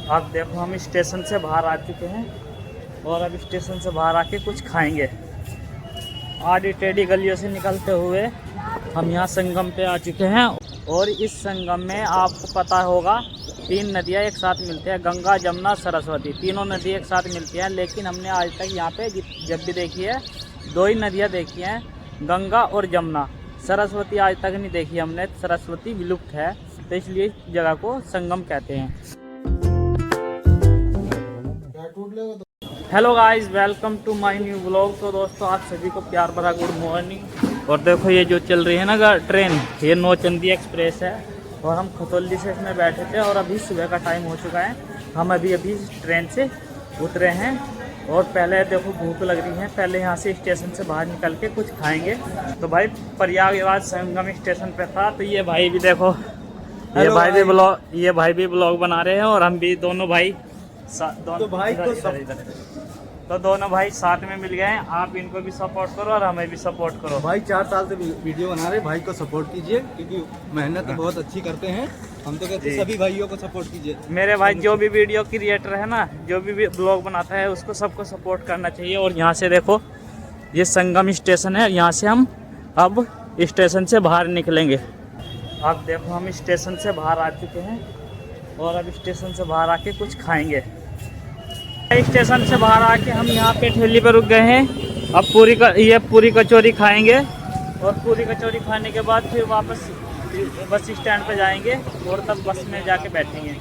अब देखो हम स्टेशन से बाहर आ चुके हैं और अब स्टेशन से बाहर आके कुछ खाएंगे। आड़ी टेढ़ी गलियों से निकलते हुए हम यहाँ संगम पे आ चुके हैं और इस संगम में आपको पता होगा 3 नदियाँ एक साथ मिलती हैं, गंगा जमुना सरस्वती। तीनों नदी एक साथ मिलती हैं, लेकिन हमने आज तक यहाँ पे जब भी देखी है 2 ही नदियाँ देखी हैं, गंगा और जमुना। सरस्वती आज तक नहीं देखी हमने, सरस्वती विलुप्त है, तो इसलिए इस जगह को संगम कहते हैं। Hello guys, welcome to my new blog. तो दोस्तों आप सभी को प्यार भरा गुड मॉर्निंग। और देखो ये जो चल रही है ना ट्रेन, ये नौचंदी एक्सप्रेस है और हम खतौली से इसमें बैठे थे और अभी सुबह का टाइम हो चुका है। हम अभी ट्रेन से उतरे हैं और पहले देखो भूख लग रही है, पहले यहाँ से स्टेशन से बाहर निकल के कुछ खाएंगे। तो भाई प्रयागराज संगम स्टेशन पे था, तो ये भाई भी देखो, ये भाई भी ब्लॉग बना रहे हैं और हम भी दोनों भाई दोनों भाई साथ में मिल गए हैं। आप इनको भी सपोर्ट करो और हमें भी सपोर्ट करो। भाई 4 साल से वीडियो बना रहे, भाई को सपोर्ट कीजिए क्योंकि मेहनत बहुत अच्छी करते हैं। हम तो कहते हैं सभी भाइयों को सपोर्ट कीजिए। मेरे भाई जो भी वीडियो क्रिएटर है ना, जो भी ब्लॉग बनाता है, उसको सबको सपोर्ट करना चाहिए। और यहाँ से देखो ये संगम स्टेशन है, यहाँ से हम अब स्टेशन से बाहर निकलेंगे। अब देखो हम स्टेशन से बाहर आ चुके हैं और अब स्टेशन से बाहर आके कुछ खाएंगे। स्टेशन से बाहर आके हम यहाँ पे ठेली पे रुक गए हैं। अब पूरी कचौरी खाएंगे और पूरी कचौरी खाने के बाद फिर वापस बस स्टैंड पे जाएंगे और तब बस में जाके बैठेंगे।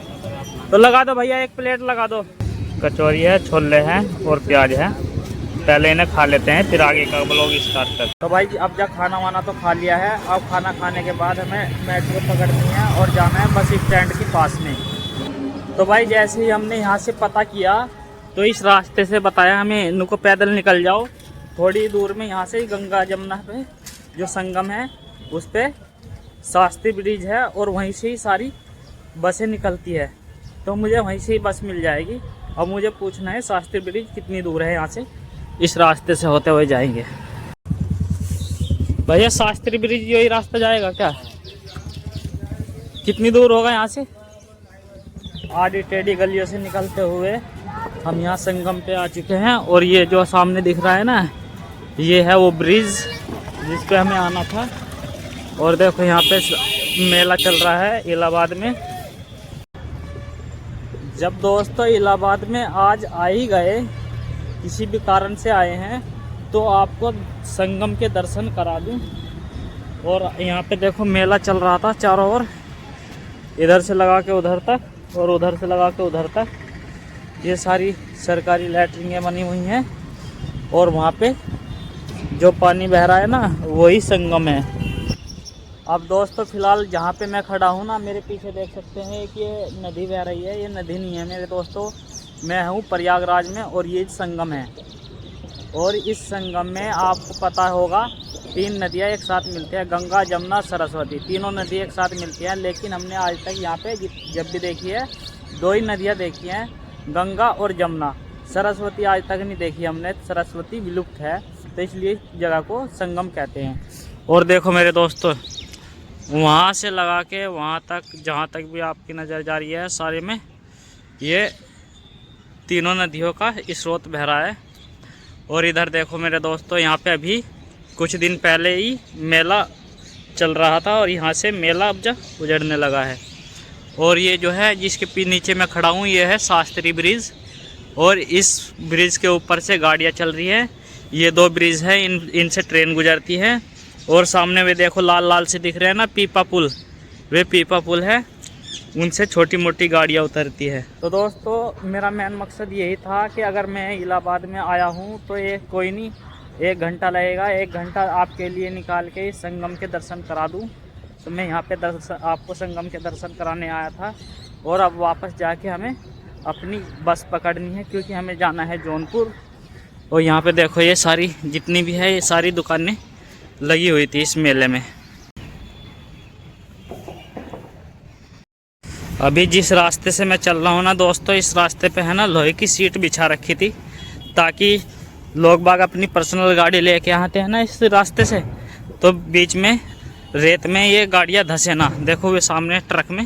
तो लगा दो भैया, 1 प्लेट लगा दो। कचौरी है, छोले हैं और प्याज है। पहले इन्हें खा लेते हैं, फिर आगे का ब्लॉग स्टार्ट करते हैं। तो भाई अब जब खाना वाना तो खा लिया है, अब खाना खाने के बाद हमें मेट्रो पकड़नी है और जाना है बस स्टैंड के पास में। तो भाई जैसे ही हमने यहाँ से पता किया तो इस रास्ते से बताया हमें, इनको पैदल निकल जाओ, थोड़ी दूर में यहाँ से गंगा जमुना पे जो संगम है उस पर शास्त्री ब्रिज है और वहीं से ही सारी बसें निकलती है। तो मुझे वहीं से ही बस मिल जाएगी। अब मुझे पूछना है शास्त्री ब्रिज कितनी दूर है यहाँ से। इस रास्ते से होते हुए जाएंगे। भैया शास्त्री ब्रिज यही रास्ता जाएगा क्या? कितनी दूर होगा यहाँ से? आड़ी टेढ़ी गलियों से निकलते हुए हम यहाँ संगम पे आ चुके हैं और ये जो सामने दिख रहा है ना, ये है वो ब्रिज जिस पे हमें आना था। और देखो यहाँ पे मेला चल रहा है इलाहाबाद में। जब दोस्तों इलाहाबाद में आज आ ही गए, किसी भी कारण से आए हैं, तो आपको संगम के दर्शन करा दूं। और यहाँ पे देखो मेला चल रहा था चारों ओर, इधर से लगा के उधर तक और उधर से लगा के उधर तक। ये सारी सरकारी लैट्रिनें बनी हुई हैं और वहाँ पे जो पानी बह रहा है ना, वही संगम है। अब दोस्तों फिलहाल जहाँ पे मैं खड़ा हूँ ना, मेरे पीछे देख सकते हैं कि ये नदी बह रही है। ये नदी नहीं है मेरे दोस्तों, मैं हूँ प्रयागराज में और ये संगम है। और इस संगम में आपको पता होगा 3 नदियाँ एक साथ मिलती हैं, गंगा जमुना सरस्वती। तीनों नदी एक साथ मिलती हैं, लेकिन हमने आज तक यहाँ पे जब भी देखी है 2 ही नदियाँ देखी हैं, गंगा और जमुना। सरस्वती आज तक नहीं देखी हमने, सरस्वती विलुप्त है, तो इसलिए इस जगह को संगम कहते हैं। और देखो मेरे दोस्तों, वहाँ से लगा के वहाँ तक, जहाँ तक भी आपकी नज़र जा रही है, सारे में ये तीनों नदियों का स्रोत बह रहा है। और इधर देखो मेरे दोस्तों, यहाँ पे अभी कुछ दिन पहले ही मेला चल रहा था और यहाँ से मेला अब जब उजड़ने लगा है। और ये जो है जिसके नीचे मैं खड़ा हूँ, ये है शास्त्री ब्रिज और इस ब्रिज के ऊपर से गाड़ियाँ चल रही हैं। ये 2 ब्रिज हैं, इनसे ट्रेन गुजरती है। और सामने में देखो लाल लाल से दिख रहे हैं ना पीपा पुल, वे पीपा पुल है, उनसे छोटी मोटी गाड़ियाँ उतरती है। तो दोस्तों मेरा मेन मकसद यही था कि अगर मैं इलाहाबाद में आया हूँ तो ये कोई नहीं, 1 घंटा लगेगा, 1 घंटा आपके लिए निकाल के इस संगम के दर्शन करा दूँ। तो मैं यहाँ पे आपको संगम के दर्शन कराने आया था। और अब वापस जाके हमें अपनी बस पकड़नी है क्योंकि हमें जाना है जौनपुर। और यहाँ पे देखो ये सारी जितनी भी है, ये सारी दुकानें लगी हुई थी इस मेले में। अभी जिस रास्ते से मैं चल रहा हूँ ना दोस्तों, इस रास्ते पे है ना लोहे की सीट बिछा रखी थी ताकि लोग बाग अपनी पर्सनल गाड़ी लेके आते हैं ना इस रास्ते से, तो बीच में रेत में ये गाड़ियाँ धंसे ना। देखो वे सामने ट्रक में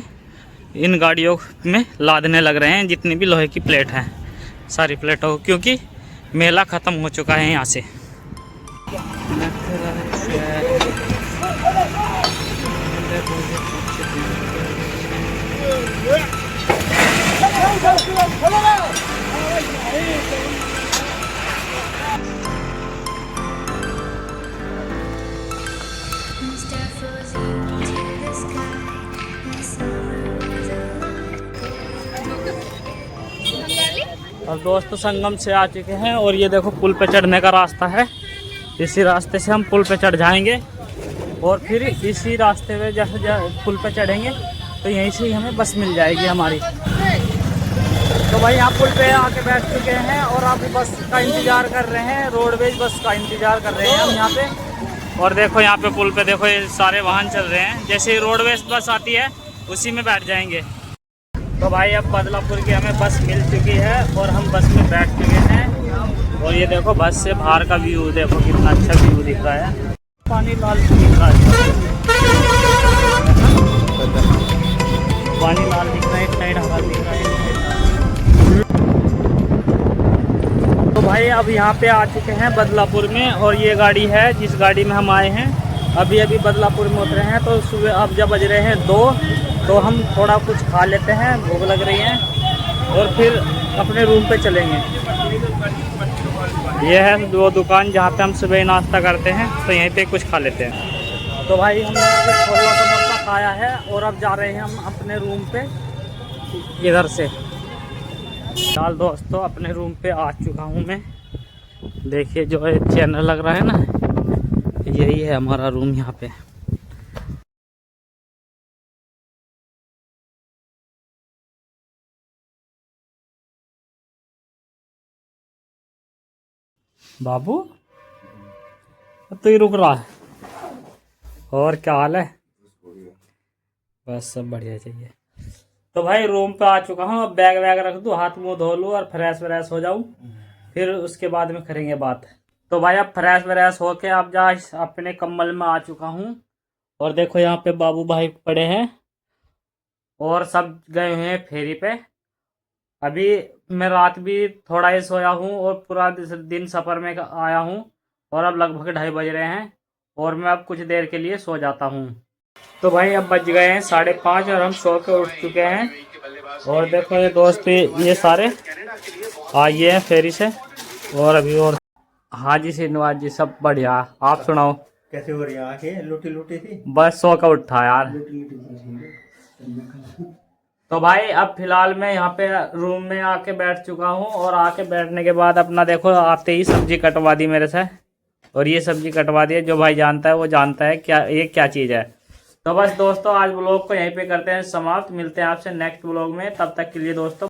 इन गाड़ियों में लादने लग रहे हैं जितनी भी लोहे की प्लेट हैं, सारी प्लेटों, क्योंकि मेला ख़त्म हो चुका है यहाँ से। और दोस्त संगम से आ चुके हैं और ये देखो पुल पे चढ़ने का रास्ता है। इसी रास्ते से हम पुल पे चढ़ जाएंगे और फिर इसी रास्ते में जैसे पुल पे चढ़ेंगे तो यहीं से ही हमें बस मिल जाएगी हमारी। तो भाई यहाँ पुल पे आके बैठ चुके हैं और अभी बस का इंतज़ार कर रहे हैं, रोडवेज बस का इंतज़ार कर रहे हैं हम यहाँ पे। और देखो यहाँ पे पुल पे देखो ये सारे वाहन चल रहे हैं, जैसे ही रोडवेज बस आती है उसी में बैठ जाएंगे। तो भाई अब बदलापुर की हमें बस मिल चुकी है और हम बस में बैठ चुके हैं। और ये देखो बस से बाहर का व्यू देखो कितना अच्छा व्यू दिख रहा है, पानी लाल दिख रहा है, पानी लाल दिख रहा है, एक साइड हवा दिख रहा है। तो भाई अब यहाँ पे आ चुके हैं बदलापुर में और ये गाड़ी है जिस गाड़ी में हम आए हैं। अभी अभी बदलापुर में उतरे हैं तो सुबह अब जब बज रहे हैं 2, तो हम थोड़ा कुछ खा लेते हैं, भूख लग रही है, और फिर अपने रूम पे चलेंगे। ये है वो दुकान जहाँ पे हम सुबह नाश्ता करते हैं, तो यहीं पे कुछ खा लेते हैं। तो भाई हमने छोला समोसा खाया है और अब जा रहे हैं हम अपने रूम पे इधर से। फिलहाल दोस्तों अपने रूम पे आ चुका हूँ मैं। देखिए जो चैनल लग रहा है ना, यही है हमारा रूम यहाँ पे। बाबू तो ही रुक रहा है। और क्या हाल है? बस सब बढ़िया चाहिए। तो भाई रूम पे आ चुका हूँ, अब बैग वैग रख दूँ, हाथ मुंह धो लूँ और फ्रेश व्रेश हो जाऊँ, फिर उसके बाद में करेंगे बात। तो भाई अब फ्रेश व्रेश होके अब जा अपने कम्बल में आ चुका हूँ। और देखो यहाँ पे बाबू भाई पड़े हैं और सब गए हुए हैं फेरी पे। अभी मैं रात भी थोड़ा ही सोया हूँ और पूरा दिन सफ़र में आया हूँ और अब लगभग 2:30 बज रहे हैं और मैं अब कुछ देर के लिए सो जाता हूँ। तो भाई अब बज गए हैं 5:30 और हम सो के उठ चुके हैं। और देखो ये दोस्त ये सारे आए हैं फेरी से और अभी और हाँ जी श्रीनिवास जी सब बढ़िया। आप सुनाओ कैसे हो रही है? आंखें लूटी लूटी थी, बस सो का उठा यार। तो भाई अब फिलहाल मैं यहाँ पे रूम में आके बैठ चुका हूँ और आके बैठने के बाद अपना देखो आते ही सब्जी कटवा दी मेरे से। और ये सब्जी कटवा दी है, जो भाई जानता है वो जानता है क्या ये क्या चीज़ है। तो बस दोस्तों आज व्लॉग को यहीं पे करते हैं समाप्त। मिलते हैं आपसे नेक्स्ट व्लॉग में, तब तक के लिए दोस्तों।